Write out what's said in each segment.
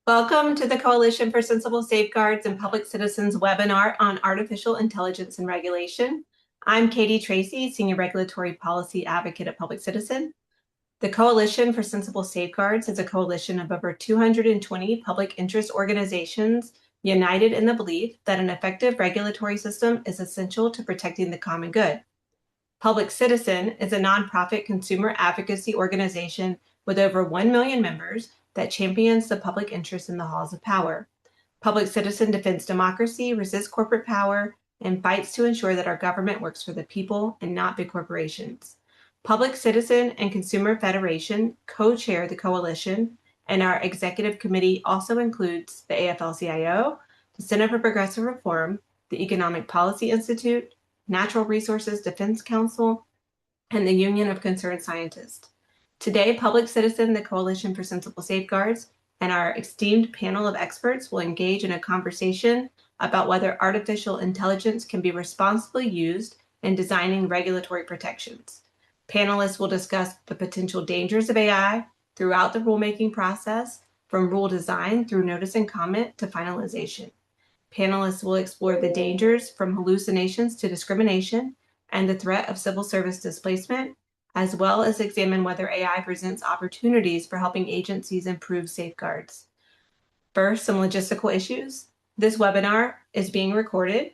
Welcome to the Coalition for Sensible Safeguards and Public Citizens webinar on artificial intelligence and regulation. I'm Katie Tracy, Senior Regulatory Policy Advocate at Public Citizen. The Coalition for Sensible Safeguards is a coalition of over 220 public interest organizations united in the belief that an effective regulatory system is essential to protecting the common good. Public Citizen is a nonprofit consumer advocacy organization with over 1 million members that champions the public interest in the halls of power. Public Citizen defends democracy, resists corporate power, and fights to ensure that our government works for the people and not big corporations. Public Citizen and Consumer Federation co-chair the coalition, and our executive committee also includes the AFL-CIO, the Center for Progressive Reform, the Economic Policy Institute, Natural Resources Defense Council, and the Union of Concerned Scientists. Today, Public Citizen, the Coalition for Sensible Safeguards, and our esteemed panel of experts will engage in a conversation about whether artificial intelligence can be responsibly used in designing regulatory protections. Panelists will discuss the potential dangers of AI throughout the rulemaking process, from rule design through notice and comment to finalization. Panelists will explore the dangers from hallucinations to discrimination and the threat of civil service displacement, as well as examine whether AI presents opportunities for helping agencies improve safeguards. First, some logistical issues. This webinar is being recorded,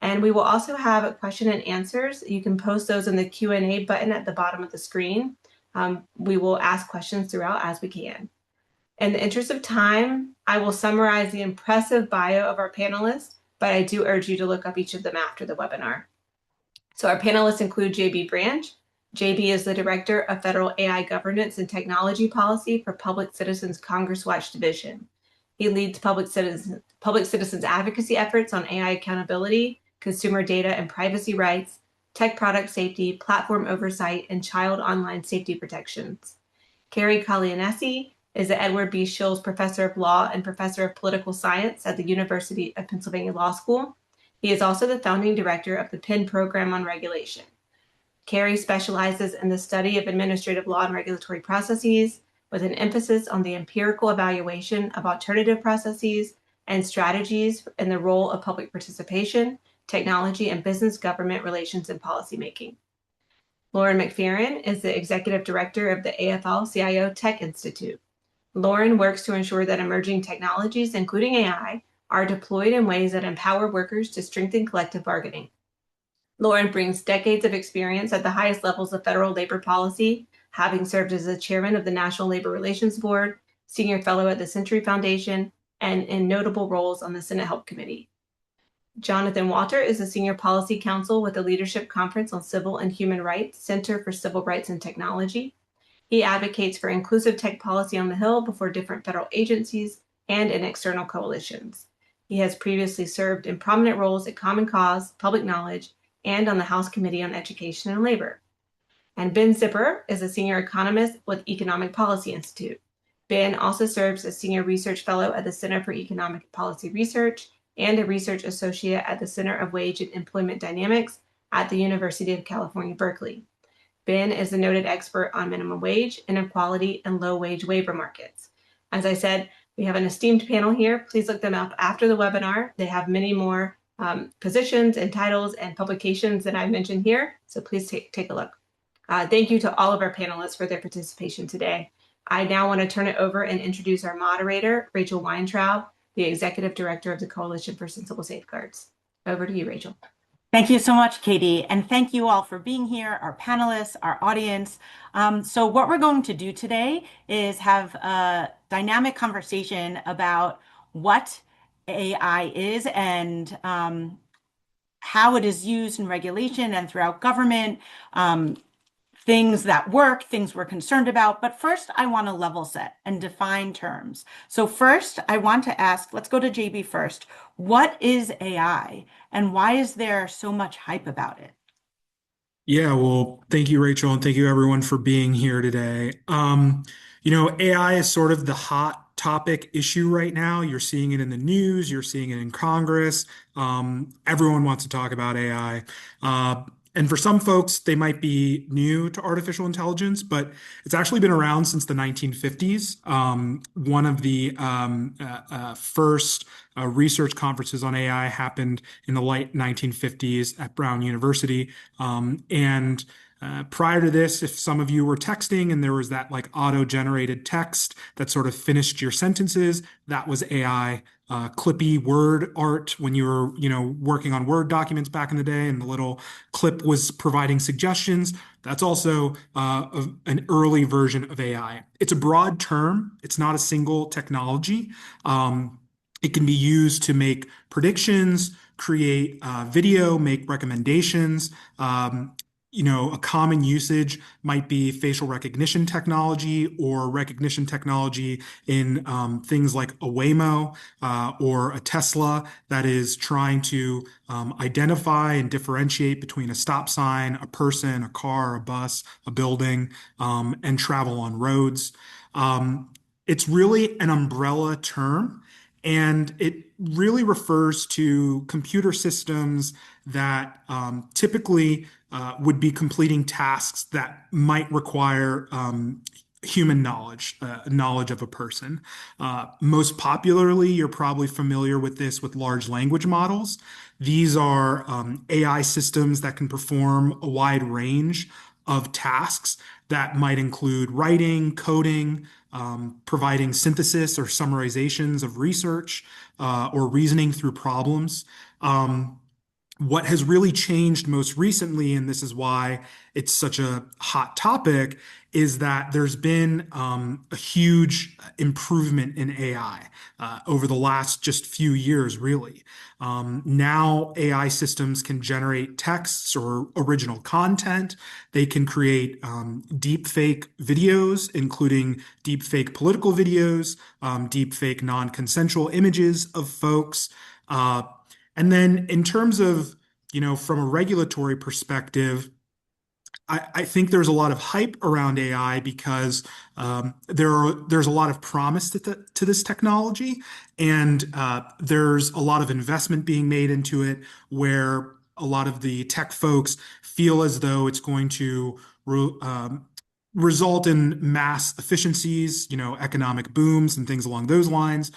and we will also have question and answers. You can post those in the Q&A button at the bottom of the screen. We will ask questions throughout as we can. In the interest of time, I will summarize the impressive bio of our panelists, but I do urge you to look up each of them after the webinar. So our panelists include JB Branch. JB is the Director of Federal AI Governance and Technology Policy for Public Citizens Congress Watch Division. He leads public citizens advocacy efforts on AI accountability, consumer data and privacy rights, tech product safety, platform oversight, and child online safety protections. Cary Coglianese is the Edward B. Shills Professor of Law and Professor of Political Science at the University of Pennsylvania Law School. He is also the founding director of the Penn Program on Regulation. Cary specializes in the study of administrative law and regulatory processes, with an emphasis on the empirical evaluation of alternative processes and strategies in the role of public participation, technology, and business government relations and policymaking. Lauren McFerran is the executive director of the AFL-CIO Tech Institute. Lauren works to ensure that emerging technologies, including AI, are deployed in ways that empower workers to strengthen collective bargaining. Lauren brings decades of experience at the highest levels of federal labor policy, having served as the chairman of the National Labor Relations Board, senior fellow at the Century Foundation, and in notable roles on the Senate Help Committee. Jonathan Walter is a senior policy counsel with the Leadership Conference on Civil and Human Rights, Center for Civil Rights and Technology. He advocates for inclusive tech policy on the Hill before different federal agencies and in external coalitions. He has previously served in prominent roles at Common Cause, Public Knowledge, and on the House Committee on Education and Labor. And Ben Zipperer is a senior economist with Economic Policy Institute. Ben also serves as senior research fellow at the Center for Economic Policy Research and a research associate at the Center of Wage and Employment Dynamics at the University of California, Berkeley. Ben is a noted expert on minimum wage, inequality, and low-wage labor markets. As I said, we have an esteemed panel here. Please look them up after the webinar. They have many more positions and titles and publications that I mentioned here, so please take a look. Thank you to all of our panelists for their participation today. I now want to turn it over and introduce our moderator, Rachel Weintraub, the Executive Director of the Coalition for Sensible Safeguards. Over to you, Rachel. Thank you so much, Katie, and thank you all for being here, our panelists, our audience. So what we're going to do today is have a dynamic conversation about what AI is and how it is used in regulation and throughout government, things that work, things we're concerned about. But first, I want to level set and define terms. So first, I want to ask, let's go to JB first. What is AI and why is there so much hype about it? Yeah, well, thank you, Rachel, and thank you everyone for being here today. AI is sort of the hot topic issue right now. You're seeing it in the news, you're seeing it in Congress. Everyone wants to talk about AI. And for some folks, they might be new to artificial intelligence, but it's actually been around since the 1950s. One of the first research conferences on AI happened in the late 1950s at Brown University. And prior to this, if some of you were texting and there was that like auto-generated text that sort of finished your sentences, that was AI. Clippy word art when you were, working on Word documents back in the day, and the little clip was providing suggestions. That's also an early version of AI. It's a broad term. It's not a single technology. It can be used to make predictions, create video, make recommendations. A common usage might be facial recognition technology or recognition technology in things like a Waymo or a Tesla that is trying to identify and differentiate between a stop sign, a person, a car, a bus, a building, and travel on roads. It's really an umbrella term, and it really refers to computer systems that typically would be completing tasks that might require human knowledge of a person. Most popularly, you're probably familiar with this with large language models. These are AI systems that can perform a wide range of tasks that might include writing, coding, providing synthesis or summarizations of research, or reasoning through problems. What has really changed most recently, and this is why it's such a hot topic, is that there's been a huge improvement in AI over the last just few years, really. Now, AI systems can generate texts or original content. They can create deep fake videos, including deep fake political videos, deep fake non-consensual images of folks. And then in terms of, from a regulatory perspective, I think there's a lot of hype around AI because there's a lot of promise to this technology, and there's a lot of investment being made into it where a lot of the tech folks feel as though it's going to result in mass efficiencies, economic booms and things along those lines.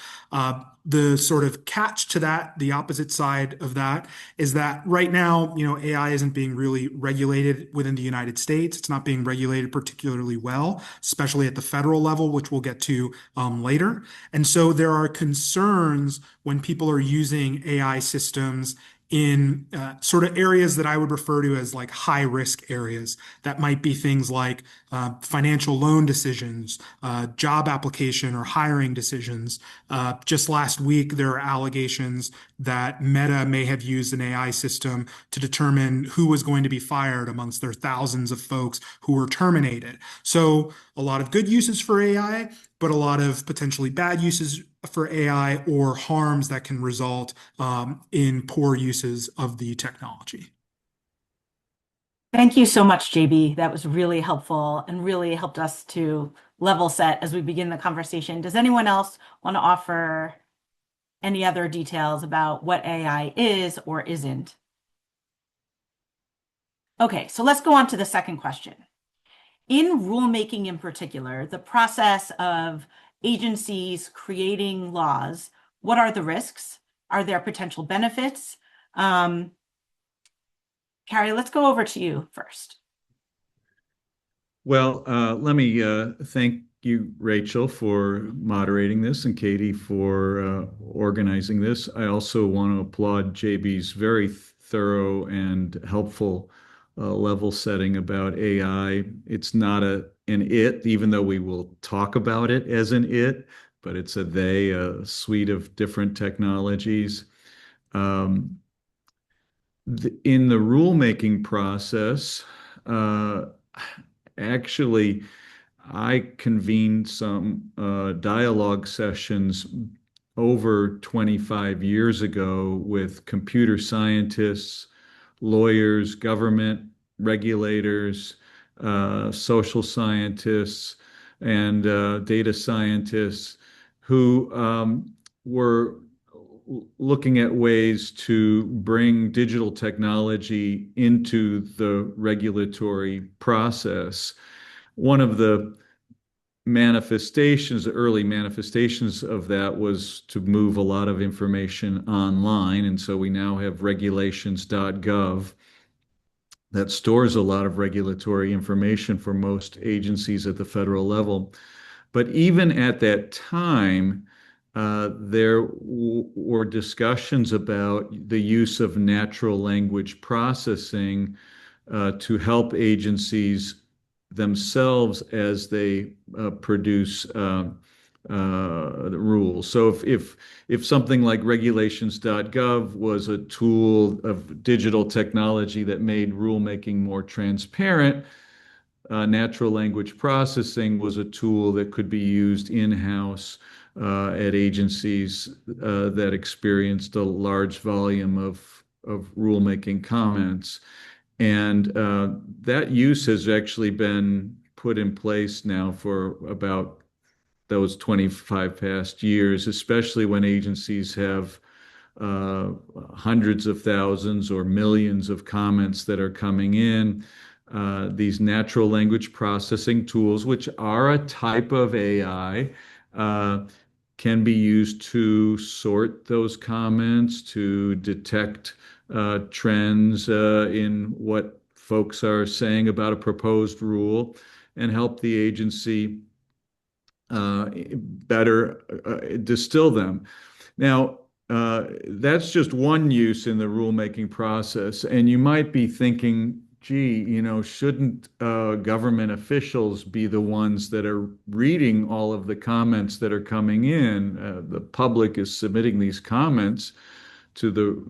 The sort of catch to that, the opposite side of that, is that right now, AI isn't being really regulated within the United States. It's not being regulated particularly well, especially at the federal level, which we'll get to later. And so there are concerns when people are using AI systems in sort of areas that I would refer to as like high risk areas. That might be things like financial loan decisions, job application or hiring decisions. Just last week, there are allegations that Meta may have used an AI system to determine who was going to be fired amongst their thousands of folks who were terminated. So a lot of good uses for AI, but a lot of potentially bad uses for AI or harms that can result in poor uses of the technology. Thank you so much, JB. That was really helpful and really helped us to level set as we begin the conversation. Does anyone else want to offer any other details about what AI is or isn't? Okay, so let's go on to the second question. In rulemaking in particular, the process of agencies creating laws, what are the risks? Are there potential benefits? Cary, let's go over to you first. Well, let me thank you, Rachel, for moderating this and Katie for organizing this. I also want to applaud JB's very thorough and helpful level setting about AI. It's not an it, even though we will talk about it as an it, but it's a they, a suite of different technologies. In the rulemaking process, actually, I convened some dialogue sessions over 25 years ago with computer scientists, lawyers, government regulators, social scientists, and data scientists who were looking at ways to bring digital technology into the regulatory process. One of the early manifestations of that was to move a lot of information online. And so we now have regulations.gov that stores a lot of regulatory information for most agencies at the federal level. But even at that time, there were discussions about the use of natural language processing to help agencies themselves as they produce the rules. So if something like regulations.gov was a tool of digital technology that made rulemaking more transparent, natural language processing was a tool that could be used in-house at agencies that experienced a large volume of rulemaking comments. And that use has actually been put in place now for about those 25 past years, especially when agencies have hundreds of thousands or millions of comments that are coming in. These natural language processing tools, which are a type of AI, can be used to sort those comments, to detect trends in what folks are saying about a proposed rule, and help the agency better distill them. Now, that's just one use in the rulemaking process. And you might be thinking, gee, shouldn't government officials be the ones that are reading all of the comments that are coming in? The public is submitting these comments to the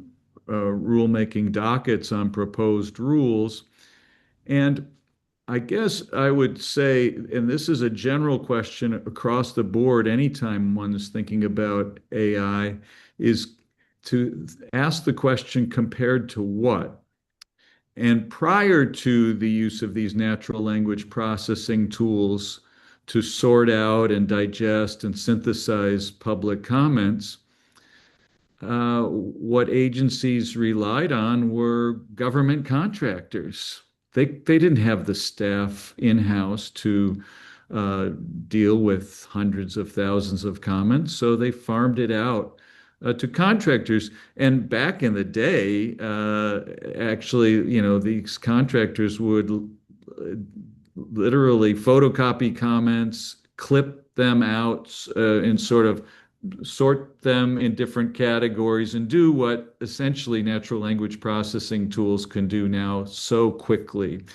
rulemaking dockets on proposed rules. And I guess I would say, and this is a general question across the board, anytime one is thinking about AI, is to ask the question, compared to what? And prior to the use of these natural language processing tools to sort out and digest and synthesize public comments, what agencies relied on were government contractors. They didn't have the staff in-house to deal with hundreds of thousands of comments, so they farmed it out to contractors. And back in the day, actually, these contractors would literally photocopy comments, clip them out, and sort of sort them in different categories and do what essentially natural language processing tools can do now so quickly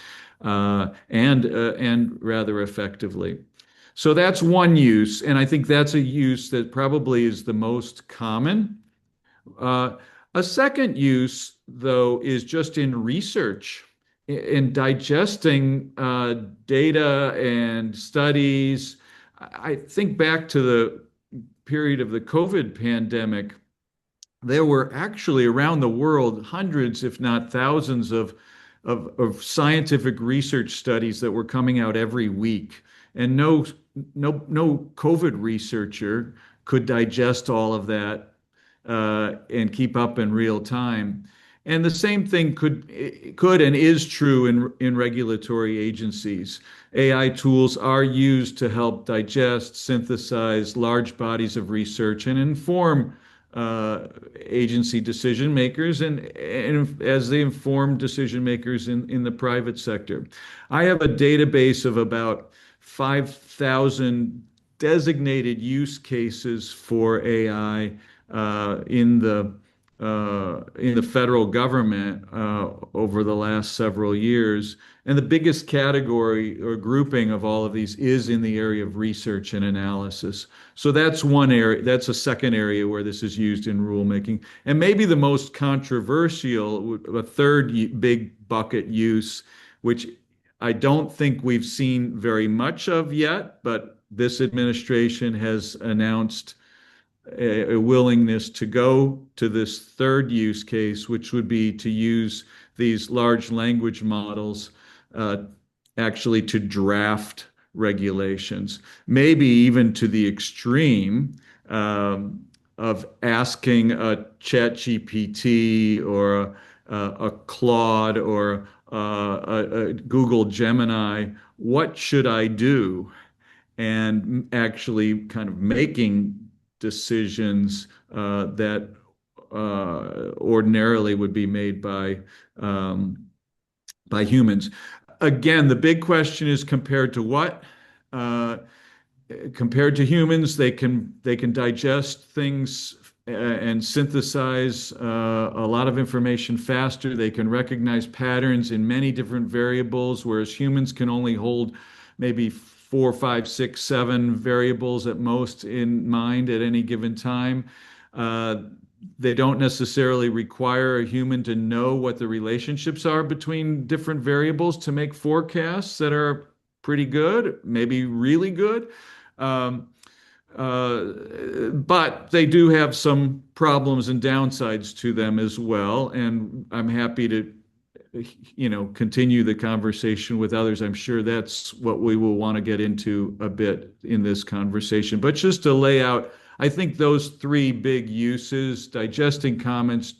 and rather effectively. So that's one use, and I think that's a use that probably is the most common. A second use, though, is just in research, in digesting data and studies. I think back to the period of the COVID pandemic. There were actually around the world hundreds, if not thousands, of scientific research studies that were coming out every week, and no COVID researcher could digest all of that and keep up in real time. And the same thing could and is true in regulatory agencies. AI tools are used to help digest, synthesize large bodies of research and inform agency decision makers and as they inform decision makers in the private sector. I have a database of about 5,000 designated use cases for AI in the federal government over the last several years. And the biggest category or grouping of all of these is in the area of research and analysis. So that's one area, that's a second area where this is used in rulemaking. And maybe the most controversial, a third big bucket use, which I don't think we've seen very much of yet, but this administration has announced a willingness to go to this third use case, which would be to use these large language models actually to draft regulations, maybe even to the extreme of asking a ChatGPT or a Claude or a Google Gemini, what should I do? And actually kind of making decisions that ordinarily would be made by humans. Again, the big question is compared to what? Compared to humans, they can digest things and synthesize a lot of information faster. They can recognize patterns in many different variables, whereas humans can only hold maybe 4, 5, 6, 7 variables at most in mind at any given time. They don't necessarily require a human to know what the relationships are between different variables to make forecasts that are pretty good, maybe really good. Um, but they do have some problems and downsides to them as well. And I'm happy to, continue the conversation with others. I'm sure that's what we will want to get into a bit in this conversation. But just to lay out, I think those three big uses, digesting comments,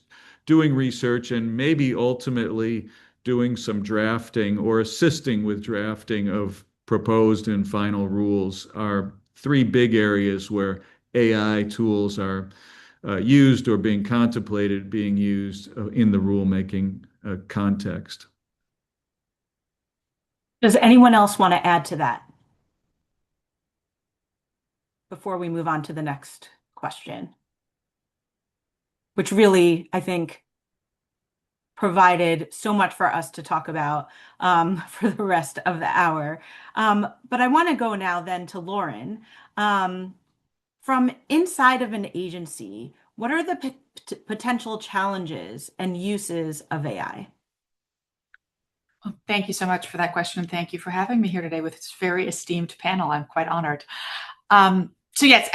doing research, and maybe ultimately doing some drafting or assisting with drafting of proposed and final rules are three big areas where AI tools are used or being contemplated being used in the rulemaking context. Does anyone else want to add to that before we move on to the next question? Which really, I think, provided so much for us to talk about for the rest of the hour. But I want to go now then to Lauren. From inside of an agency, what are the potential challenges and uses of AI? Well, thank you so much for that question. Thank you for having me here today with this very esteemed panel. I'm quite honored. So yes,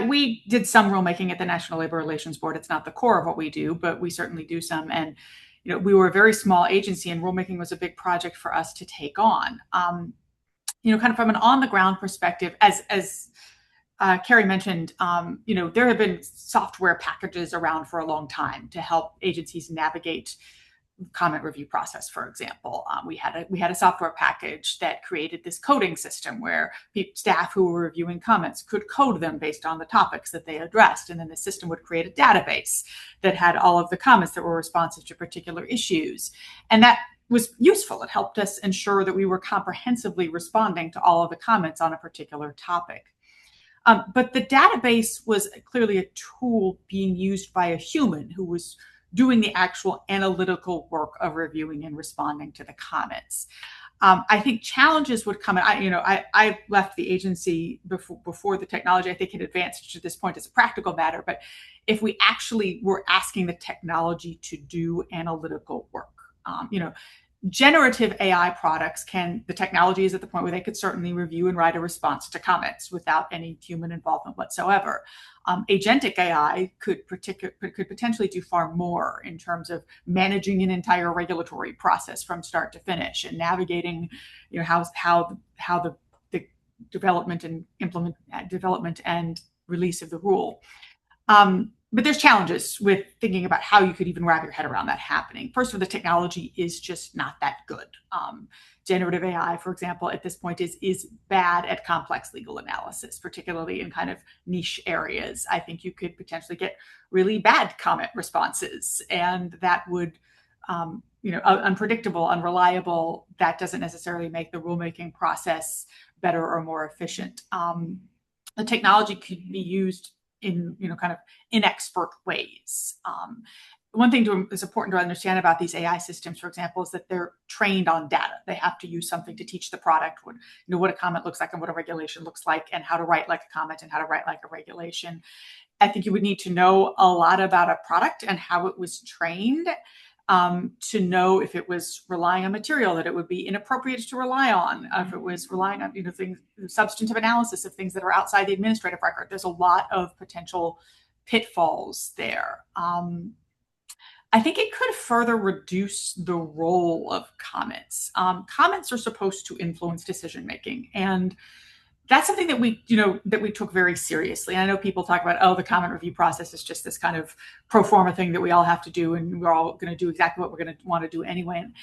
we did some rulemaking at the National Labor Relations Board. It's not the core of what we do, but we certainly do some. And we were a very small agency, and rulemaking was a big project for us to take on. Kind of from an on-the-ground perspective, as Cary mentioned, there have been software packages around for a long time to help agencies navigate comment review process. For example, we had a software package that created this coding system where staff who were reviewing comments could code them based on the topics that they addressed, and then the system would create a database that had all of the comments that were responsive to particular issues, and that was useful. It helped us ensure that we were comprehensively responding to all of the comments on a particular topic. But the database was clearly a tool being used by a human who was doing the actual analytical work of reviewing and responding to the comments. I think challenges would come. I left the agency before the technology, I think, had advanced to this point as a practical matter. But if we actually were asking the technology to do analytical work, generative AI products the technology is at the point where they could certainly review and write a response to comments without any human involvement whatsoever. Agentic AI could potentially do far more in terms of managing an entire regulatory process from start to finish and navigating, how the development and release of the rule. But there's challenges with thinking about how you could even wrap your head around that happening. First of all, the technology is just not that good. Generative AI, for example, at this point is bad at complex legal analysis, particularly in kind of niche areas. I think you could potentially get really bad comment responses, and that would, unpredictable, unreliable. That doesn't necessarily make the rulemaking process better or more efficient. The technology could be used in kind of inexpert ways. One thing is important to understand about these AI systems, for example, is that they're trained on data. They have to use something to teach the product what a comment looks like and what a regulation looks like, and how to write like a comment and how to write like a regulation. I think you would need to know a lot about a product and how it was trained to know if it was relying on material that it would be inappropriate to rely on, if it was relying on things, substantive analysis of things that are outside the administrative record. There's a lot of potential pitfalls there. I think it could further reduce the role of comments. Comments are supposed to influence decision making, and that's something that we took very seriously. And I know people talk about, oh, the comment review process is just this kind of pro forma thing that we all have to do, and we're all going to do exactly what we're going to want to do anyway. And,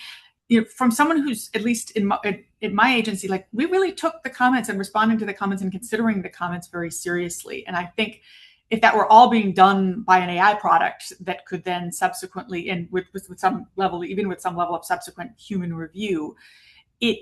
from someone who's, at least in my agency, like, we really took the comments and responding to the comments and considering the comments very seriously. And I think if that were all being done by an AI product that could then subsequently, and with some level, even with some level of subsequent human review, it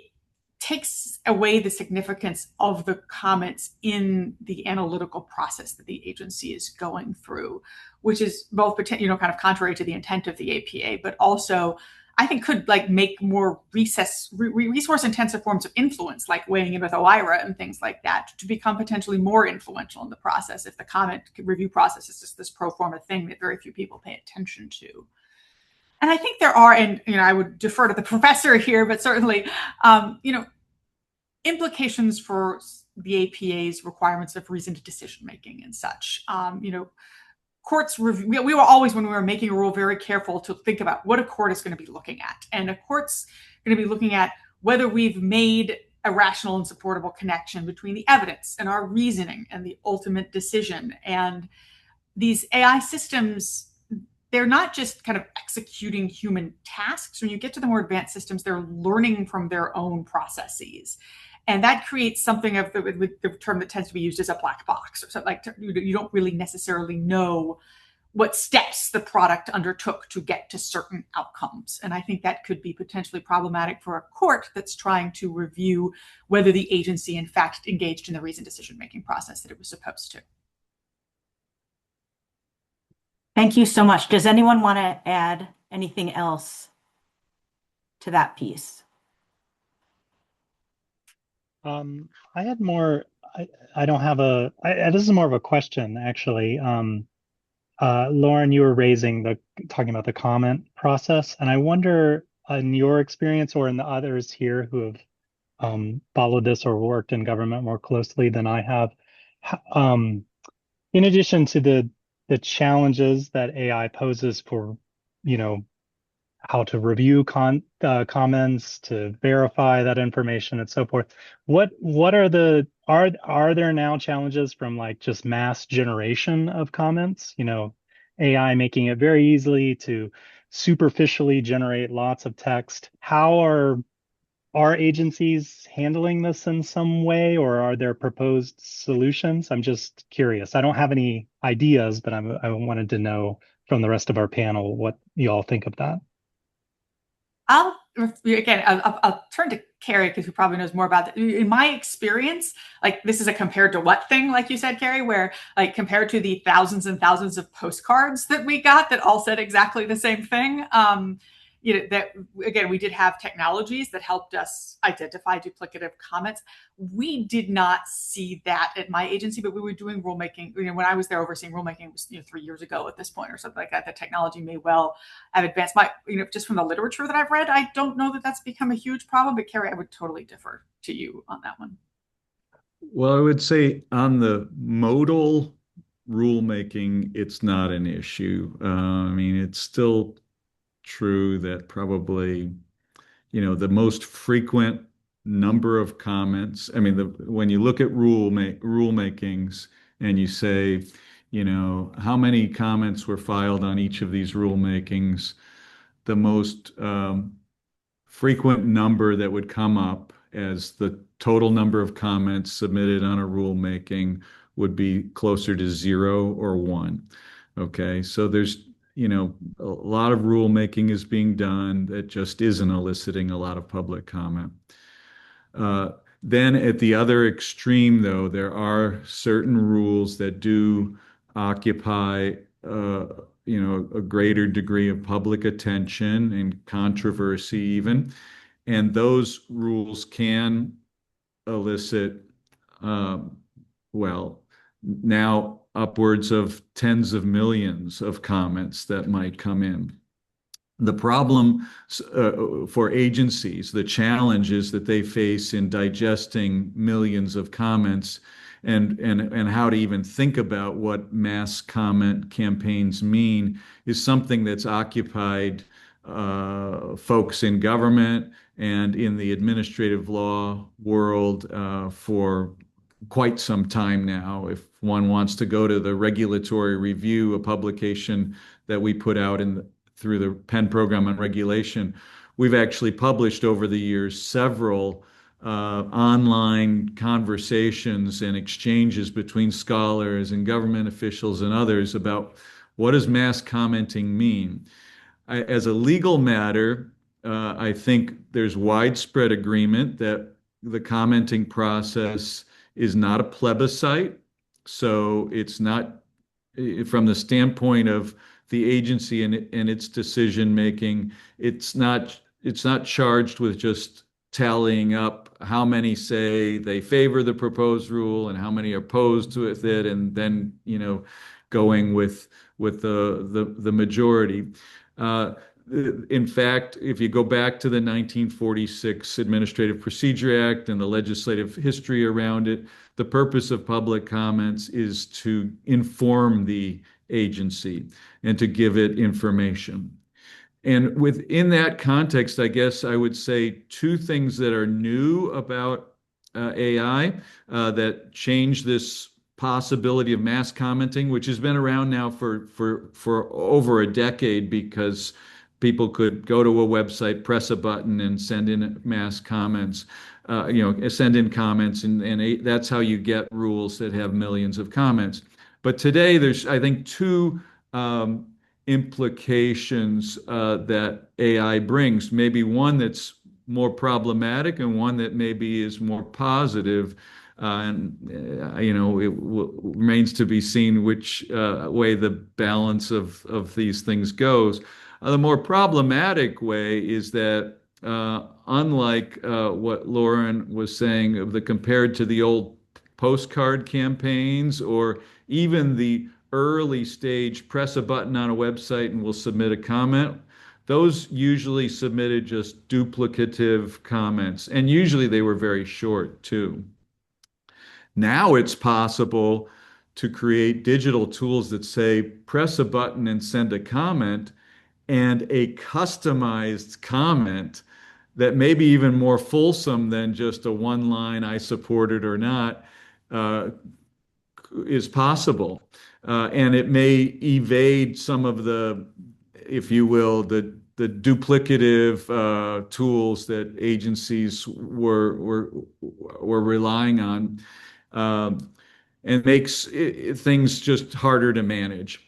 takes away the significance of the comments in the analytical process that the agency is going through, which is both, kind of contrary to the intent of the APA, but also I think could make more resource intensive forms of influence, like weighing in with OIRA and things like that, to become potentially more influential in the process if the comment review process is just this pro forma thing that very few people pay attention to. And I think there are, and I would defer to the professor here, but certainly, implications for the APA's requirements of reasoned decision making and such. Courts review. We were always, when we were making a rule, very careful to think about what a court is going to be looking at, and a court's going to be looking at whether we've made a rational and supportable connection between the evidence and our reasoning and the ultimate decision. And these AI systems, they're not just kind of executing human tasks. When you get to the more advanced systems, they're learning from their own processes. And that creates something of the term that tends to be used as a black box, or something you don't really necessarily know what steps the product undertook to get to certain outcomes. And I think that could be potentially problematic for a court that's trying to review whether the agency in fact engaged in the reasoned decision-making process that it was supposed to. Thank you so much. Does anyone want to add anything else to that piece? I had more, I don't have this is more of a question, actually. Lauren, you were talking about the comment process, and I wonder, in your experience or in the others here who have followed this or worked in government more closely than I have, in addition to the challenges that AI poses for, how to review comments, to verify that information, and so forth. What are there now challenges from just mass generation of comments? AI making it very easily to superficially generate lots of text. How are agencies handling this in some way, or are there proposed solutions? I'm just curious. I don't have any ideas, but I wanted to know from the rest of our panel what you all think of that. I'll turn to Cary, because he probably knows more about that. In my experience, this is a compared to what thing, like you said, Cary, where compared to the thousands and thousands of postcards that we got that all said exactly the same thing. That again, we did have technologies that helped us identify duplicative comments. We did not see that at my agency, but we were doing rulemaking. When I was there overseeing rulemaking, it was 3 years ago at this point or something like that. The technology may well have advanced. Just from the literature that I've read, I don't know that that's become a huge problem. But Cary, I would totally defer to you on that one. Well, I would say on the modal rulemaking, it's not an issue. It's still true that probably, the most frequent number of comments, when you look at rulemakings and you say, how many comments were filed on each of these rulemakings, the most frequent number that would come up as the total number of comments submitted on a rulemaking would be closer to 0 or 1. Okay, so there's a lot of rulemaking is being done that just isn't eliciting a lot of public comment. Then at the other extreme, though, there are certain rules that do occupy, a greater degree of public attention and controversy even. And those rules can elicit, now upwards of tens of millions of comments that might come in. The problem for agencies, the challenges that they face in digesting millions of comments and how to even think about what mass comment campaigns mean is something that's occupied folks in government and in the administrative law world for quite some time now. If one wants to go to the regulatory review, a publication that we put out through the Penn program on regulation, we've actually published over the years several online conversations and exchanges between scholars and government officials and others about what does mass commenting mean. As a legal matter, I think there's widespread agreement that the commenting process is not a plebiscite. So it's not, from the standpoint of the agency and its decision making, it's not charged with just tallying up how many say they favor the proposed rule and how many are opposed to it, and then going with the majority. In fact, if you go back to the 1946 Administrative Procedure Act and the legislative history around it, the purpose of public comments is to inform the agency and to give it information. And within that context, I guess I would say two things that are new about AI that change this possibility of mass commenting, which has been around now for over a decade, because people could go to a website, press a button, and send in mass comments. Send in comments, and that's how you get rules that have millions of comments. But today, there's, I think, two implications that AI brings. Maybe one that's more problematic and one that maybe is more positive. It remains to be seen which way the balance of these things goes. The more problematic way is that unlike what Lauren was saying compared to the old postcard campaigns, or even the early stage press a button on a website and we'll submit a comment, those usually submitted just duplicative comments, and usually they were very short too. Now it's possible to create digital tools that say press a button and send a comment, and a customized comment that may be even more fulsome than just a one line, I support it or not, is possible. And it may evade some of the, if you will, the duplicative tools that agencies were relying on, and makes things just harder to manage.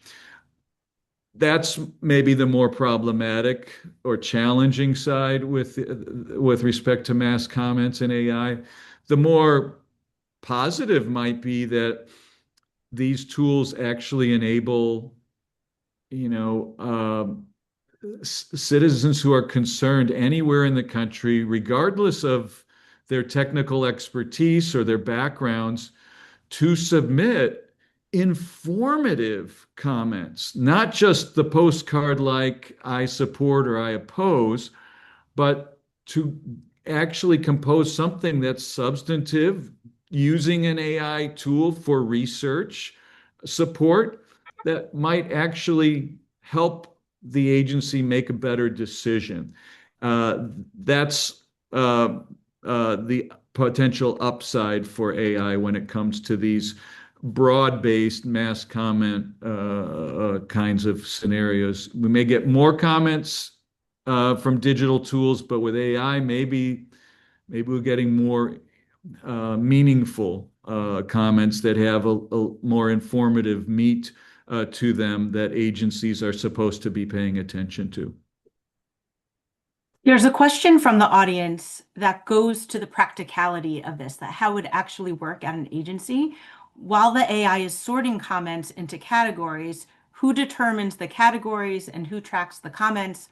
That's maybe the more problematic or challenging side with respect to mass comments and AI. The more positive might be that these tools actually enable, citizens who are concerned anywhere in the country, regardless of their technical expertise or their backgrounds, to submit informative comments, not just the postcard like I support or I oppose, but to actually compose something that's substantive using an AI tool for research support that might actually help the agency make a better decision. That's the potential upside for AI when it comes to these broad-based mass comment kinds of scenarios. We may get more comments from digital tools, but with AI, maybe we're getting more meaningful comments that have a more informative meat to them that agencies are supposed to be paying attention to. There's a question from the audience that goes to the practicality of this, that how it would actually work at an agency. While the AI is sorting comments into categories, who determines the categories and who tracks the comments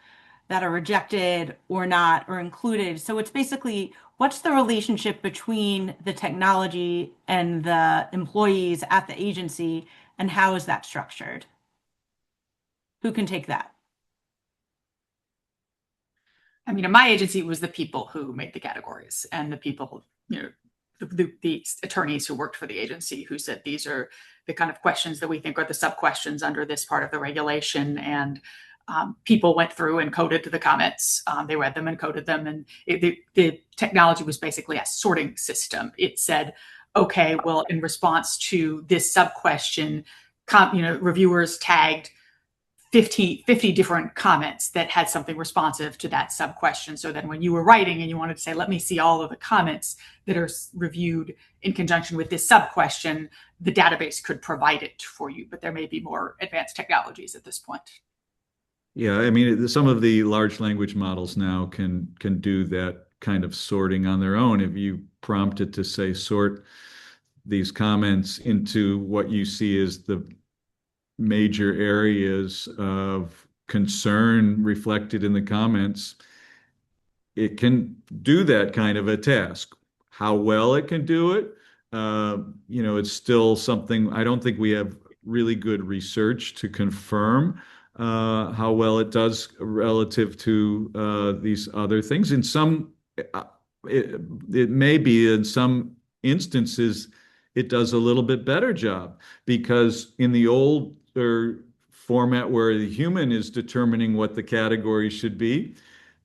that are rejected or not or included? So it's basically, what's the relationship between the technology and the employees at the agency, and how is that structured? Who can take that? I mean, in my agency, it was the people who made the categories, and the people, the attorneys who worked for the agency, who said these are the kind of questions that we think are the sub questions under this part of the regulation. And people went through and coded the comments. They read them and coded them. And the technology was basically a sorting system. It said, okay, well, in response to this sub-question, reviewers tagged 50 different comments that had something responsive to that sub-question. So then when you were writing and you wanted to say, let me see all of the comments that are reviewed in conjunction with this sub-question, the database could provide it for you, but there may be more advanced technologies at this point. Yeah, I mean, some of the large language models now can do that kind of sorting on their own. If you prompt it to say, sort these comments into what you see as the major areas of concern reflected in the comments, it can do that kind of a task. How well it can do it, it's still something I don't think we have really good research to confirm how well it does relative to these other things. In some, it may be in some instances it does a little bit better job, because in the old format where the human is determining what the category should be,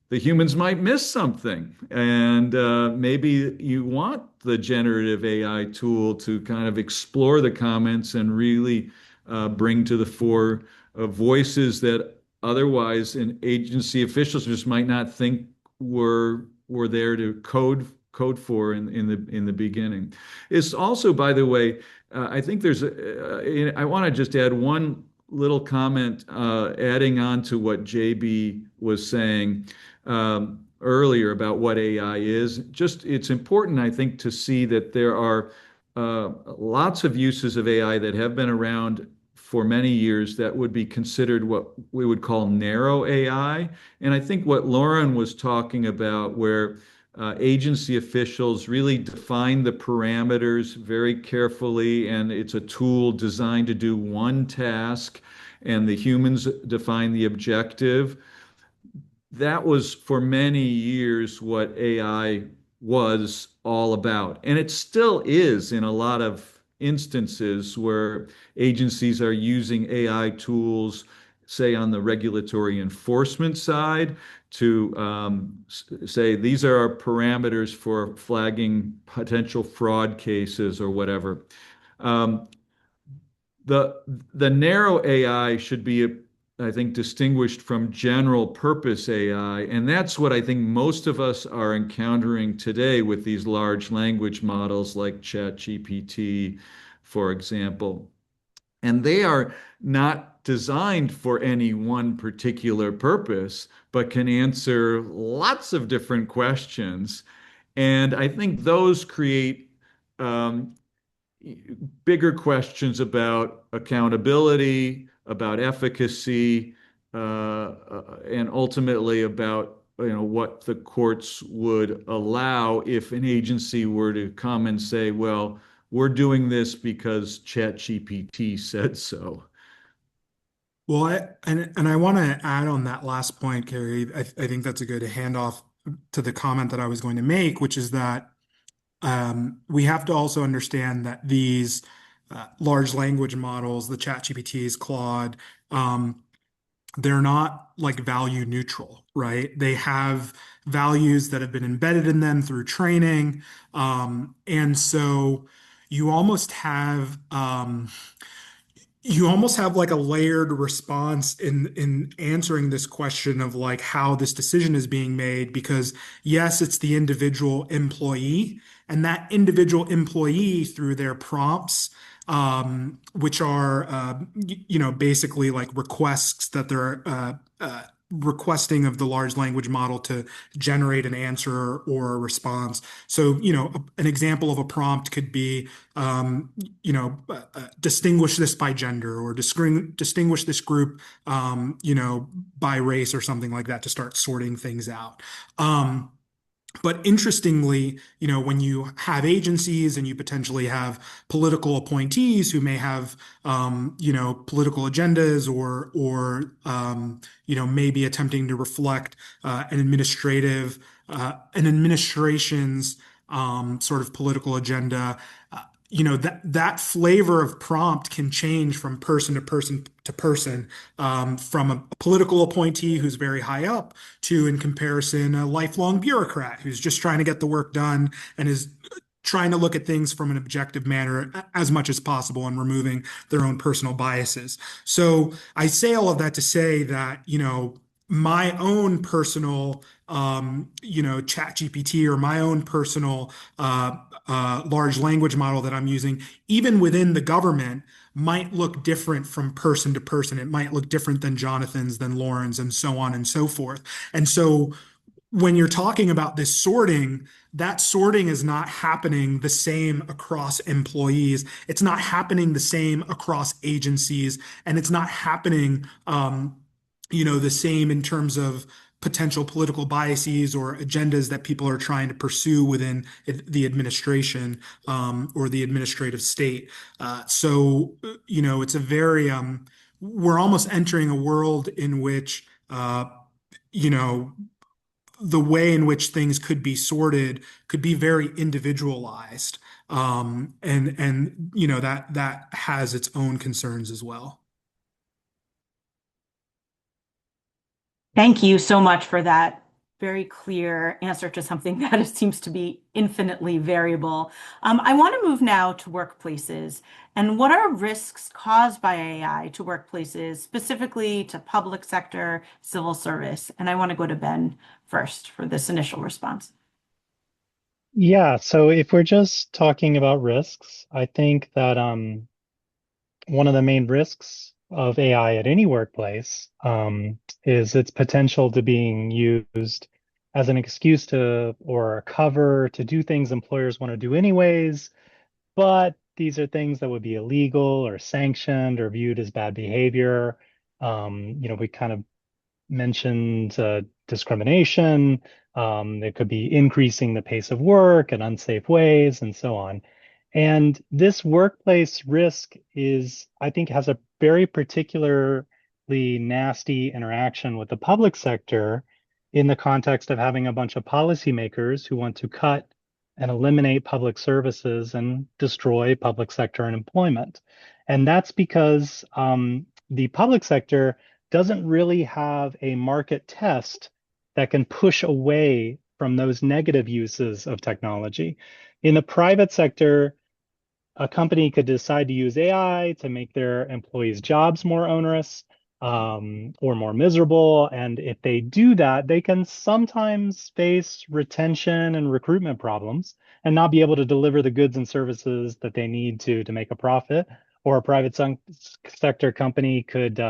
the humans might miss something. And maybe you want the generative AI tool to kind of explore the comments and really bring to the fore voices that otherwise an agency officials just might not think were there to code for in the beginning. It's also, by the way, I think I want to just add one little comment, adding on to what JB was saying earlier about what AI is. Just, it's important, I think, to see that there are lots of uses of AI that have been around for many years that would be considered what we would call narrow AI. And I think what Lauren was talking about, where agency officials really define the parameters very carefully, and it's a tool designed to do one task, and the humans define the objective. That was for many years what AI was all about. And it still is in a lot of instances where agencies are using AI tools, say on the regulatory enforcement side, to say these are our parameters for flagging potential fraud cases or whatever. The narrow AI should be, I think, distinguished from general purpose AI. And that's what I think most of us are encountering today with these large language models like ChatGPT, for example. And they are not designed for any one particular purpose, but can answer lots of different questions. And I think those create bigger questions about accountability, about efficacy, and ultimately about what the courts would allow if an agency were to come and say, well, we're doing this because ChatGPT said so. Well, I want to add on that last point, Cary. I think that's a good handoff to the comment that I was going to make, which is that we have to also understand that these large language models, the ChatGPTs, Claude, they're not like value neutral, right? They have values that have been embedded in them through training. And so you almost have like a layered response in answering this question of like how this decision is being made, because yes, it's the individual employee, and that individual employee through their prompts, which are basically like requests that they're requesting of the large language model to generate an answer or a response. So, an example of a prompt could be, distinguish this by gender, or distinguish this group, by race or something like that, to start sorting things out. But interestingly, when you have agencies and you potentially have political appointees who may have, political agendas, or maybe attempting to reflect an administration's sort of political agenda, that flavor of prompt can change from person to person to person, from a political appointee who's very high up to, in comparison, a lifelong bureaucrat who's just trying to get the work done and is trying to look at things from an objective manner as much as possible and removing their own personal biases. So I say all of that to say that, my own personal, chat GPT or my own personal large language model that I'm using, even within the government, might look different from person to person. It might look different than Jonathan's, than Lauren's, and so on and so forth. And so when you're talking about this sorting, that sorting is not happening the same across employees. It's not happening the same across agencies, and it's not happening, the same in terms of potential political biases or agendas that people are trying to pursue within the administration, or the administrative state. It's a very, we're almost entering a world in which, you know, the way in which things could be sorted could be very individualized, and that has its own concerns as well. Thank you so much for that very clear answer to something that seems to be infinitely variable. I want to move now to workplaces. And what are risks caused by AI to workplaces, specifically to public sector, civil service? And I want to go to Ben first for this initial response. Yeah, so if we're just talking about risks, I think that one of the main risks of AI at any workplace is its potential to being used as an excuse to or a cover to do things employers want to do anyways, but these are things that would be illegal or sanctioned or viewed as bad behavior. We kind of mentioned discrimination. It could be increasing the pace of work in unsafe ways and so on. And this workplace risk I think, has a very particularly nasty interaction with the public sector in the context of having a bunch of policymakers who want to cut and eliminate public services and destroy public sector and employment. And that's because the public sector doesn't really have a market test that can push away from those negative uses of technology. In the private sector, a company could decide to use AI to make their employees' jobs more onerous, or more miserable. And if they do that, they can sometimes face retention and recruitment problems and not be able to deliver the goods and services that they need to make a profit. Or a private sector company could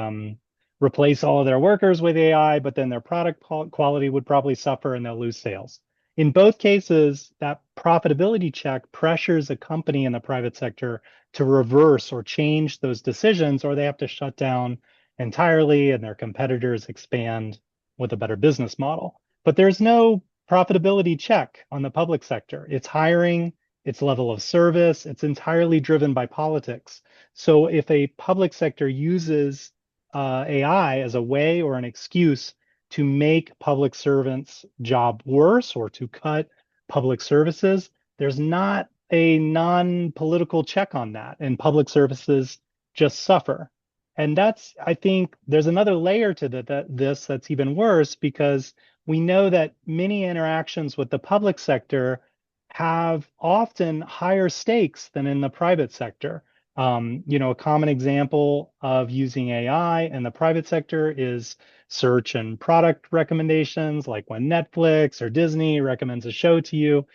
replace all of their workers with AI, but then their product quality would probably suffer and they'll lose sales. In both cases, that profitability check pressures a company in the private sector to reverse or change those decisions, or they have to shut down entirely and their competitors expand with a better business model. But there's no profitability check on the public sector. It's hiring, its level of service, it's entirely driven by politics. So if a public sector uses AI as a way or an excuse to make public servants' job worse or to cut public services, there's not a non-political check on that, and public services just suffer. And I think there's another layer to this that's even worse, because we know that many interactions with the public sector have often higher stakes than in the private sector. A common example of using AI in the private sector is search and product recommendations, like when Netflix or Disney recommends a show to you.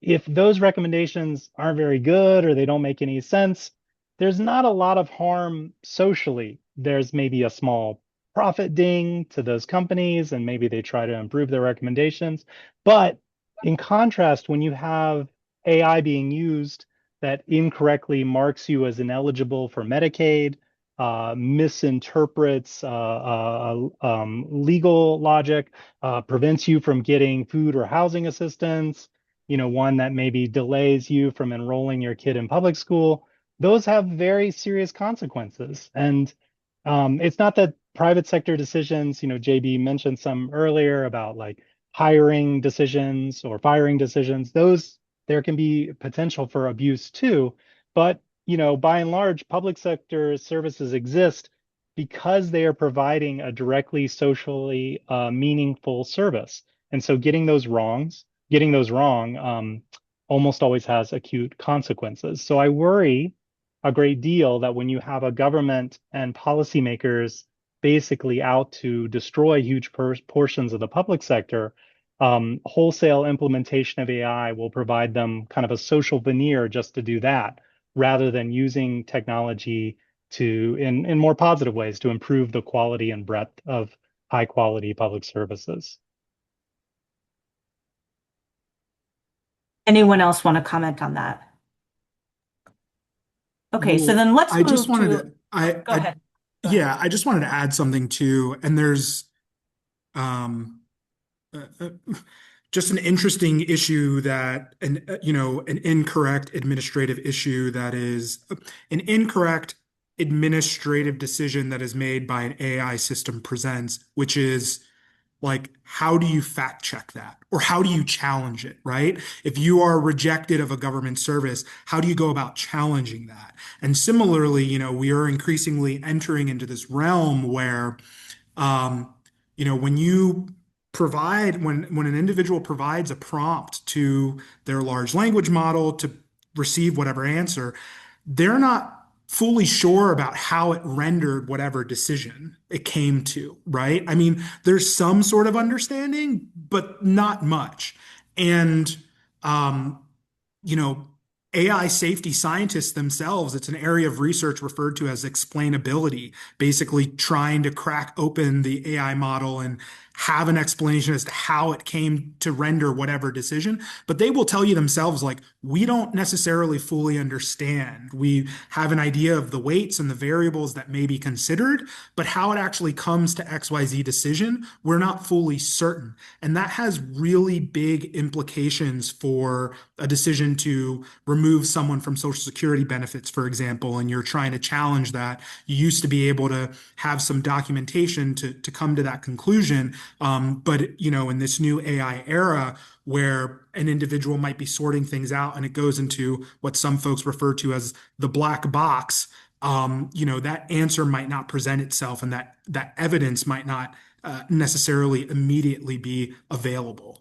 If those recommendations aren't very good or they don't make any sense, there's not a lot of harm socially. There's maybe a small profit ding to those companies, and maybe they try to improve their recommendations. But in contrast, when you have AI being used that incorrectly marks you as ineligible for Medicaid, misinterprets legal logic, prevents you from getting food or housing assistance, one that maybe delays you from enrolling your kid in public school, those have very serious consequences. And it's not that private sector decisions, JB mentioned some earlier about like hiring decisions or firing decisions, there can be potential for abuse too. But, by and large, public sector services exist because they are providing a directly socially meaningful service. And so getting those wrong almost always has acute consequences. So I worry a great deal that when you have a government and policymakers basically out to destroy huge portions of the public sector, wholesale implementation of AI will provide them kind of a social veneer just to do that, rather than using technology to, in more positive ways, to improve the quality and breadth of high quality public services. Anyone else want to comment on that? Okay, so then let's I just move wanted to, to, go ahead. Go ahead. yeah, I just wanted to add something too. And there's um, uh, uh, just an interesting issue that, an incorrect administrative issue that is an incorrect administrative decision that is made by an AI system presents, which is like, how do you fact check that? Or how do you challenge it, right? If you are rejected of a government service, how do you go about challenging that? And similarly, we are increasingly entering into this realm where, um, when you when an individual provides a prompt to their large language model to receive whatever answer, they're not fully sure about how it rendered whatever decision it came to, right? I mean, there's some sort of understanding, but not much. And, um, you know, AI safety scientists themselves, it's an area of research referred to as explainability, basically trying to crack open the AI model and have an explanation as to how it came to render whatever decision. But they will tell you themselves, like, we don't necessarily fully understand. We have an idea of the weights and the variables that may be considered, but how it actually comes to XYZ decision, we're not fully certain. And that has really big implications for a decision to remove someone from Social Security benefits, for example, and you're trying to challenge that. You used to be able to have some documentation to come to that conclusion. But, in this new AI era where an individual might be sorting things out and it goes into what some folks refer to as the black box, that answer might not present itself and that evidence might not necessarily immediately be available.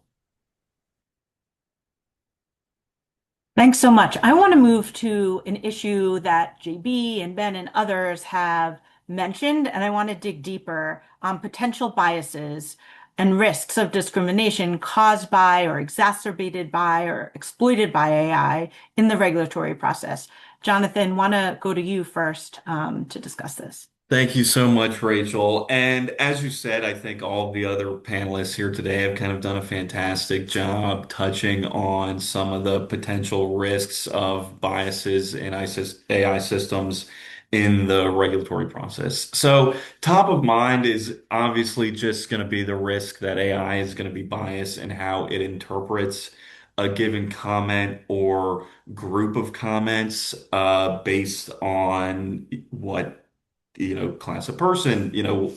Thanks so much. I want to move to an issue that JB and Ben and others have mentioned, and I want to dig deeper on potential biases and risks of discrimination caused by or exacerbated by or exploited by AI in the regulatory process. Jonathan, want to go to you first to discuss this. Thank you so much, Rachel. And as you said, I think all of the other panelists here today have kind of done a fantastic job touching on some of the potential risks of biases in AI systems in the regulatory process. So, top of mind is obviously just going to be the risk that AI is going to be biased in how it interprets a given comment or group of comments based on what class of person,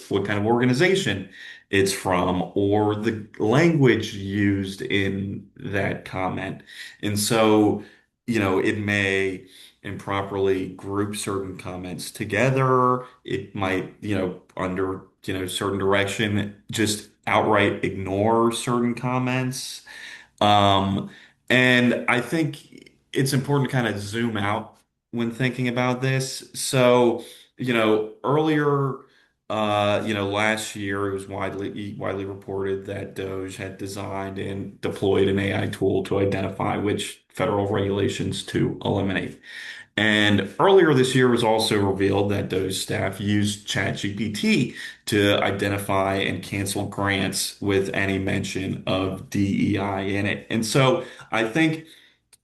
what kind of organization it's from, or the language used in that comment. And so, it may improperly group certain comments together. It might, under, certain direction, just outright ignore certain comments. Um, and I think it's important to kind of zoom out when thinking about this. So, earlier, last year, it was widely reported that Doge had designed and deployed an AI tool to identify which federal regulations to eliminate. And earlier this year was also revealed that Doge staff used ChatGPT to identify and cancel grants with any mention of DEI in it. And so I think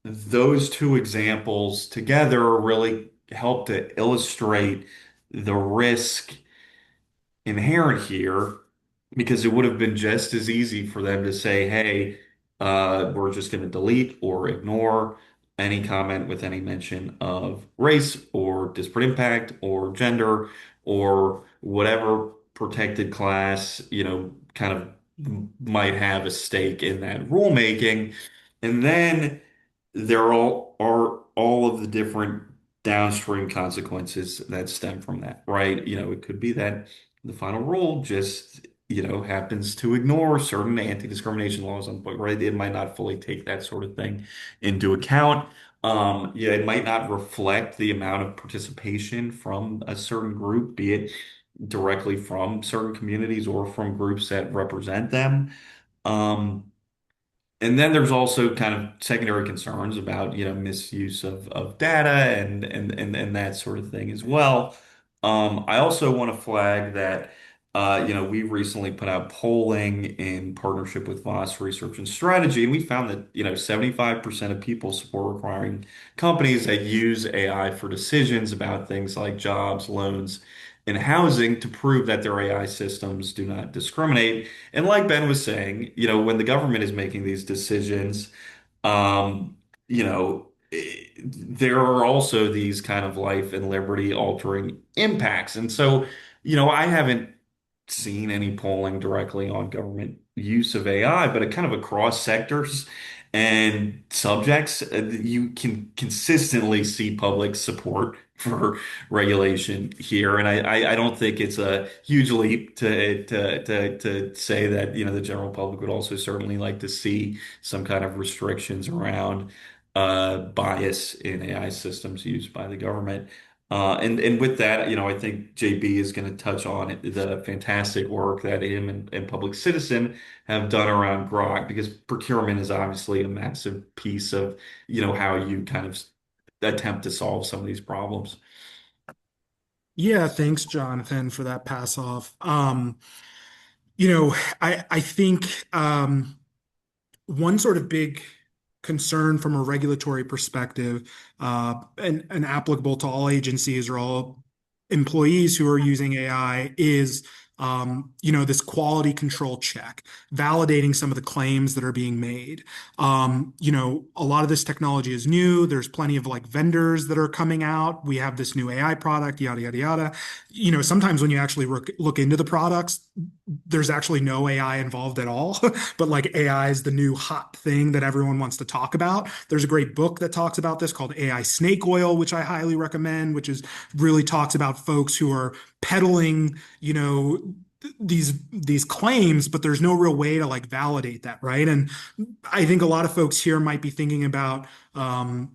those two examples together really help to illustrate the risk inherent here because it would have been just as easy for them to say, hey, we're just going to delete or ignore any comment with any mention of race or disparate impact or gender or whatever protected class, kind of might have a stake in that rulemaking. And then are all of the different downstream consequences that stem from that, right? It could be that the final rule just, happens to ignore certain anti-discrimination laws, right? It might not fully take that sort of thing into account. It might not reflect the amount of participation from a certain group, be it directly from certain communities or from groups that represent them. Um, and then there's also kind of secondary concerns about, misuse of data and that sort of thing as well. I also want to flag that, we recently put out polling in partnership with Voss Research and Strategy, and we found that, 75% of people support requiring companies that use AI for decisions about things like jobs, loans, and housing to prove that their AI systems do not discriminate. And like Ben was saying, when the government is making these decisions, there are also these kind of life and liberty altering impacts. And so, I haven't seen any polling directly on government use of AI, but it kind of across sectors and subjects, you can consistently see public support for regulation here. And I don't think it's a huge leap to say that, the general public would also certainly like to see some kind of restrictions around bias in AI systems used by the government. And with that, I think JB is going to touch on the fantastic work that him and Public Citizen have done around Grok, because procurement is obviously a massive piece of, how you kind of attempt to solve some of these problems. Yeah, thanks, Jonathan, for that pass off. I think one sort of big concern from a regulatory perspective, and applicable to all agencies or all employees who are using AI, is this quality control check, validating some of the claims that are being made. A lot of this technology is new. There's plenty of like vendors that are coming out. We have this new AI product, yada, yada, yada. Sometimes when you actually look into the products, there's actually no AI involved at all, but like AI is the new hot thing that everyone wants to talk about. There's a great book that talks about this called AI Snake Oil, which I highly recommend, which is really talks about folks who are peddling, these claims, but there's no real way to like validate that, right? And I think a lot of folks here might be thinking about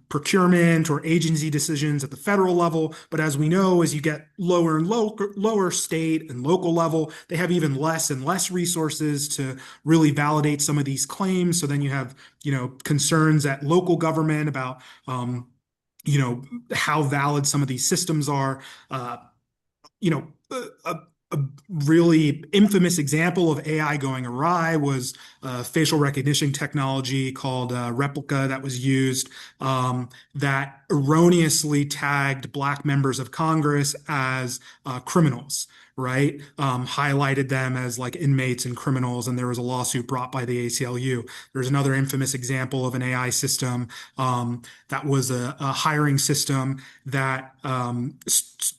procurement or agency decisions at the federal level, but as we know, as you get lower and lower state and local level, they have even less and less resources to really validate some of these claims. So then you have concerns at local government about how valid some of these systems are. A really infamous example of AI going awry was facial recognition technology called Replica that was used, that erroneously tagged Black members of Congress as criminals, right? Highlighted them as like inmates and criminals, and there was a lawsuit brought by the ACLU. There's another infamous example of an AI system that was a hiring system that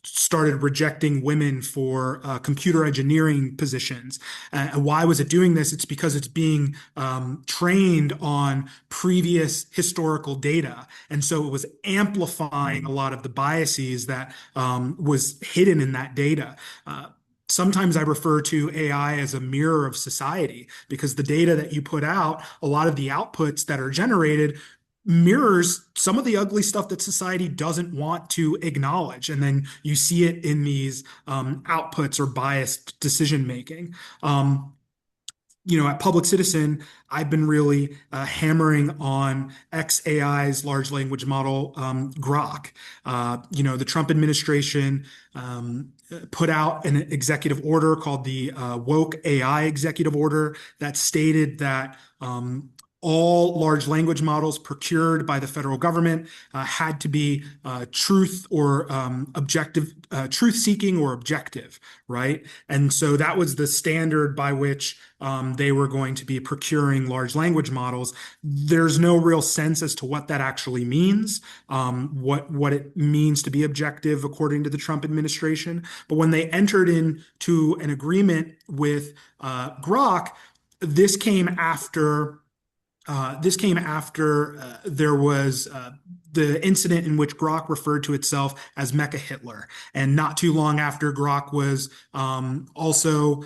started rejecting women for computer engineering positions. And why was it doing this? It's because it's being trained on previous historical data. And so it was amplifying a lot of the biases that was hidden in that data. Sometimes I refer to AI as a mirror of society, because the data that you put out, a lot of the outputs that are generated mirrors some of the ugly stuff that society doesn't want to acknowledge. And then you see it in these outputs or biased decision making. At Public Citizen, I've been really hammering on XAI's large language model, Grok. The Trump administration put out an executive order called the Woke AI Executive Order that stated that all large language models procured by the federal government had to be truth seeking or objective, right? And so that was the standard by which they were going to be procuring large language models. There's no real sense as to what that actually means, what it means to be objective according to the Trump administration. But when they entered into an agreement with Grok, this came after This came after there was the incident in which Grok referred to itself as Mecha Hitler. And not too long after, Grok was also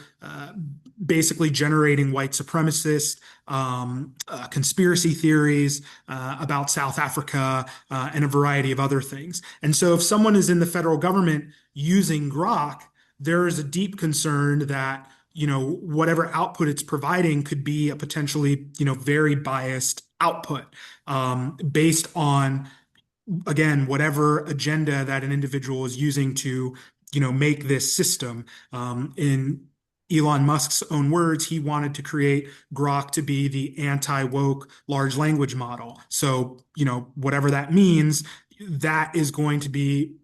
basically generating white supremacist conspiracy theories about South Africa and a variety of other things. And so if someone is in the federal government using Grok, there is a deep concern that whatever output it's providing could be a potentially, very biased output based on, again, whatever agenda that an individual is using to, make this system. In Elon Musk's own words, he wanted to create Grok to be the anti-woke large language model. So, whatever that means, that is going to be,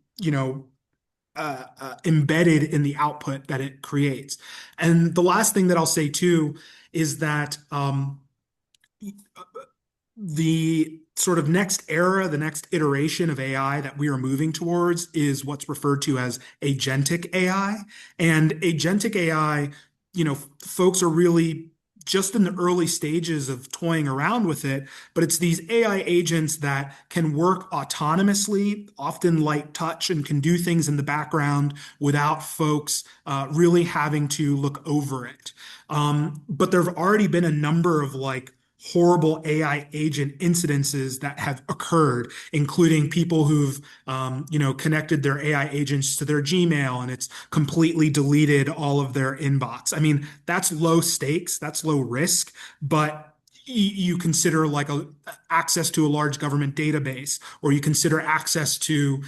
embedded in the output that it creates. And the last thing that I'll say too is that the sort of next era, the next iteration of AI that we are moving towards is what's referred to as agentic AI. And agentic AI, folks are really just in the early stages of toying around with it, but it's these AI agents that can work autonomously, often light touch, and can do things in the background without folks really having to look over it. But there have already been a number of horrible AI agent incidences that have occurred, including people who've, connected their AI agents to their Gmail and it's completely deleted all of their inbox. I mean, that's low stakes, that's low risk, but you consider access to a large government database, or you consider access to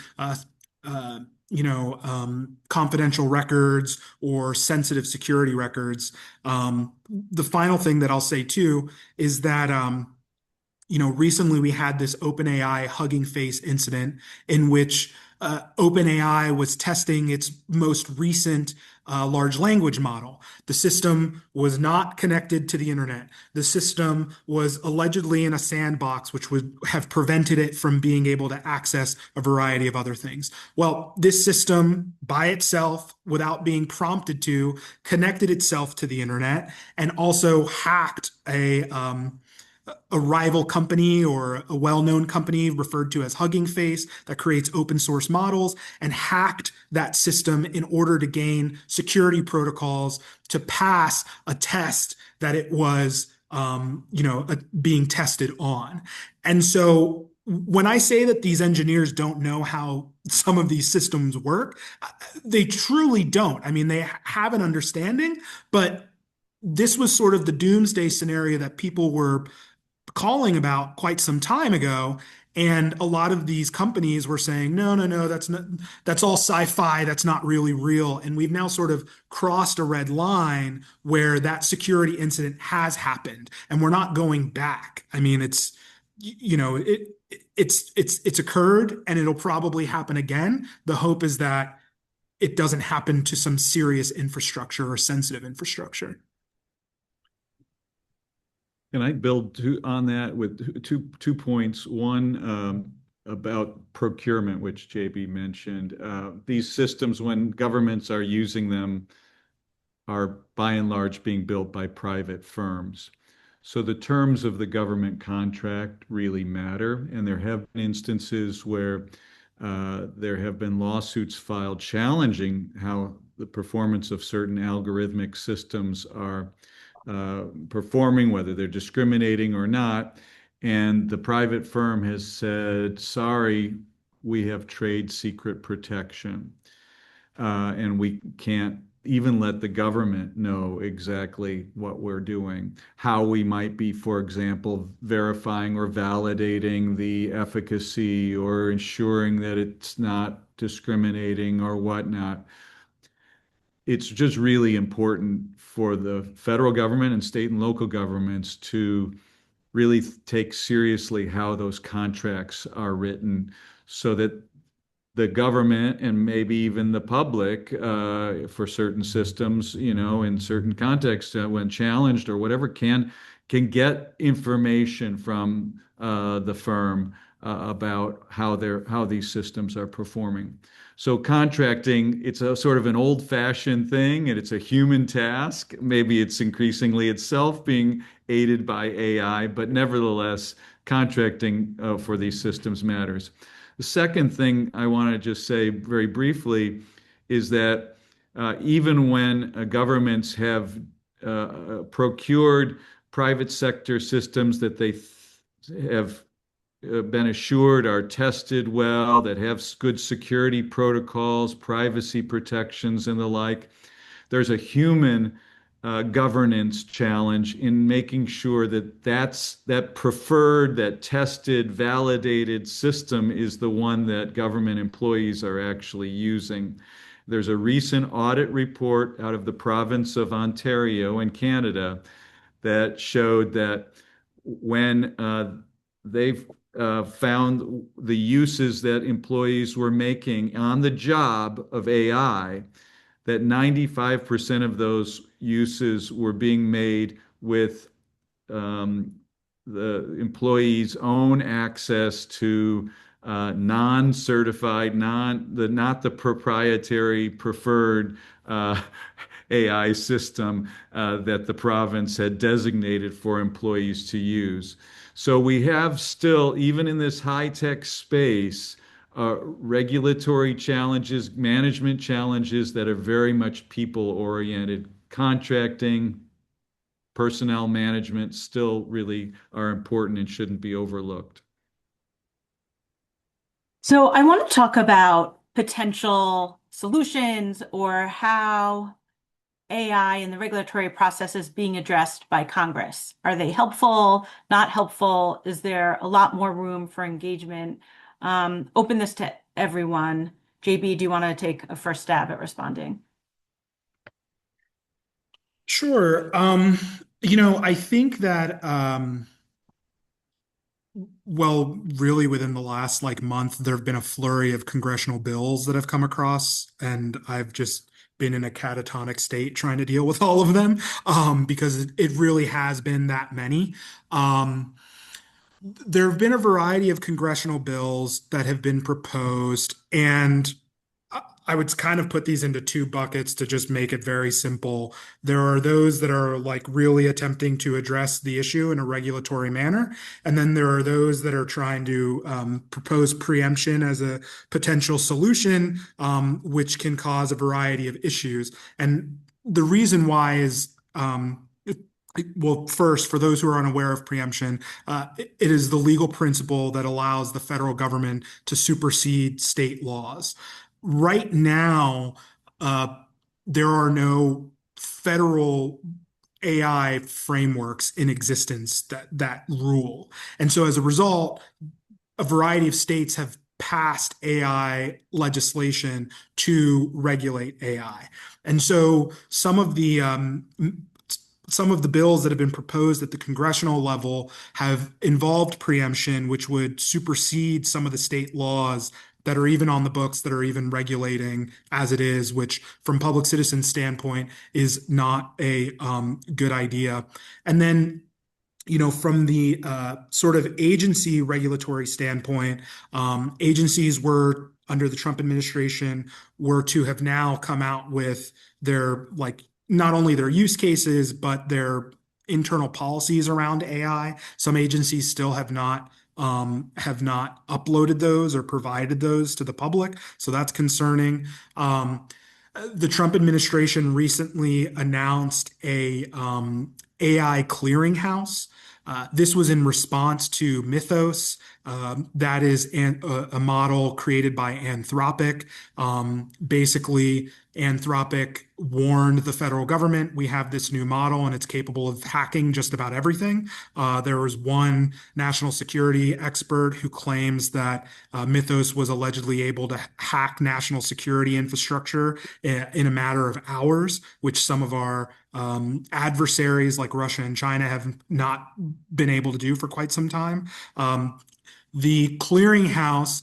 confidential records or sensitive security records. The final thing that I'll say too is that, recently we had this OpenAI Hugging Face incident in which OpenAI was testing its most recent large language model. The system was not connected to the internet. The system was allegedly in a sandbox, which would have prevented it from being able to access a variety of other things. Well, this system by itself, without being prompted to, connected itself to the internet and also hacked a rival company or a well-known company referred to as Hugging Face that creates open source models, and hacked that system in order to gain security protocols to pass a test that it was being tested on. And so when I say that these engineers don't know how some of these systems work, they truly don't. I mean, they have an understanding, but this was sort of the doomsday scenario that people were calling about quite some time ago. And a lot of these companies were saying, no, that's all sci-fi. That's not really real. And we've now sort of crossed a red line where that security incident has happened and we're not going back. I mean, it's occurred and it'll probably happen again. The hope is that it doesn't happen to some serious infrastructure or sensitive infrastructure. Can I build on that with two points? One, about procurement, which JB mentioned. These systems, when governments are using them, are by and large being built by private firms. So the terms of the government contract really matter. And there have been instances where there have been lawsuits filed challenging how the performance of certain algorithmic systems are performing, whether they're discriminating or not. And the private firm has said, sorry, we have trade secret protection. And we can't even let the government know exactly what we're doing, how we might be, for example, verifying or validating the efficacy or ensuring that it's not discriminating or whatnot. It's just really important for the federal government and state and local governments to really take seriously how those contracts are written so that the government and maybe even the public for certain systems, in certain contexts when challenged or whatever, can get information from the firm about how these systems are performing. So contracting, it's a sort of an old-fashioned thing, and it's a human task. Maybe it's increasingly itself being aided by AI, but nevertheless, contracting for these systems matters. The second thing I want to just say very briefly is that even when governments have procured private sector systems that they have been assured are tested well, that have good security protocols, privacy protections, and the like, there's a human governance challenge in making sure that that preferred, that tested, validated system is the one that government employees are actually using. There's a recent audit report out of the province of Ontario in Canada that showed that when they've found the uses that employees were making on the job of AI, that 95% of those uses were being made with the employee's own access to non-certified, not the proprietary preferred AI system that the province had designated for employees to use. So we have still, even in this high-tech space, regulatory challenges, management challenges that are very much people-oriented. Contracting, personnel management still really are important and shouldn't be overlooked. So I want to talk about potential solutions or how AI and the regulatory process is being addressed by Congress. Are they helpful, not helpful? Is there a lot more room for engagement? Open this to everyone. JB, do you want to take a first stab at responding? Sure. I think that well, really within the last month, there have been a flurry of congressional bills that have come across, and I've just been in a catatonic state trying to deal with all of them because it really has been that many. There have been a variety of congressional bills that have been proposed, and I would kind of put these into two buckets to just make it very simple. There are those that are really attempting to address the issue in a regulatory manner. And then there are those that are trying to propose preemption as a potential solution, which can cause a variety of issues. And the reason why is, well, first, for those who are unaware of preemption, it is the legal principle that allows the federal government to supersede state laws. Right now, there are no federal AI frameworks in existence that rule. And so as a result, a variety of states have passed AI legislation to regulate AI. And so some of the bills that have been proposed at the congressional level have involved preemption, which would supersede some of the state laws that are even on the books, that are even regulating as it is, which from public citizen standpoint is not a good idea. And then, from the sort of agency regulatory standpoint, agencies were under the Trump administration were to have now come out with their not only their use cases, but their internal policies around AI. Some agencies still have not uploaded those or provided those to the public. So that's concerning. The Trump administration recently announced a AI clearinghouse. This was in response to Mythos. That is a model created by Anthropic. Basically, Anthropic warned the federal government, we have this new model and it's capable of hacking just about everything. There was one national security expert who claims that Mythos was allegedly able to hack national security infrastructure in a matter of hours, which some of our adversaries like Russia and China have not been able to do for quite some time. The clearinghouse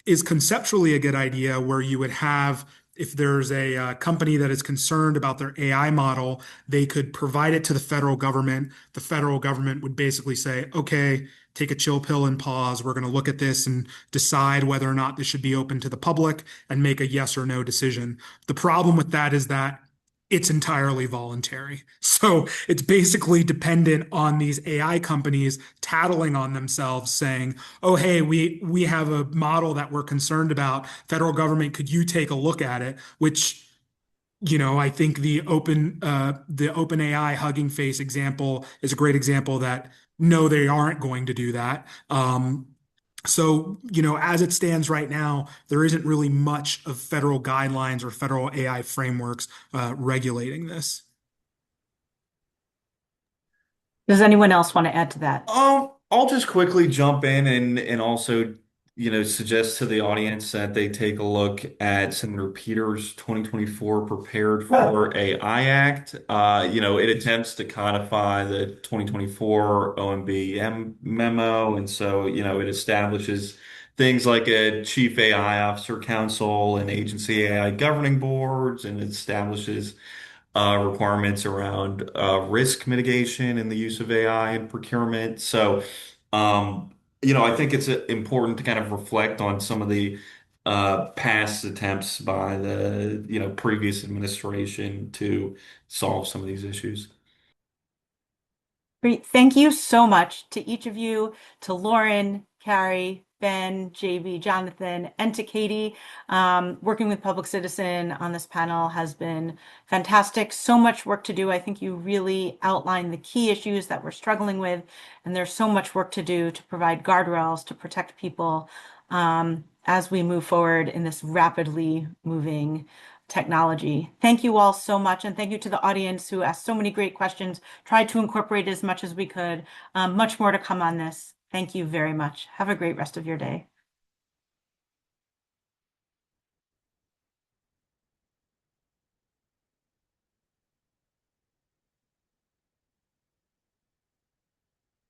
is conceptually a good idea where you would have, if there's a company that is concerned about their AI model, they could provide it to the federal government. The federal government would basically say, okay, take a chill pill and pause. We're going to look at this and decide whether or not this should be open to the public and make a yes or no decision. The problem with that is that it's entirely voluntary. So it's basically dependent on these AI companies tattling on themselves saying, oh, hey, we have a model that we're concerned about. Federal government, could you take a look at it? Which, I think the OpenAI Hugging Face example is a great example that no, they aren't going to do that. So, as it stands right now, there isn't really much of federal guidelines or federal AI frameworks regulating this. Does anyone else want to add to that? I'll just quickly jump in and also, suggest to the audience that they take a look at Senator Peters' 2024 Prepared for AI Act. It attempts to codify the 2024 OMB memo, and so, it establishes things like a chief AI officer council and agency AI governing boards, and it establishes requirements around risk mitigation and the use of AI in procurement. So, I think it's important to kind of reflect on some of the past attempts by the, previous administration to solve some of these issues. Great. Thank you so much to each of you, to Lauren, Cary, Ben, JB, Jonathan, and to Katie. Working with Public Citizen on this panel has been fantastic. So much work to do. I think you really outlined the key issues that we're struggling with, and there's so much work to do to provide guardrails to protect people as we move forward in this rapidly moving technology. Thank you all so much, and thank you to the audience who asked so many great questions, tried to incorporate as much as we could. Much more to come on this. Thank you very much. Have a great rest of your day.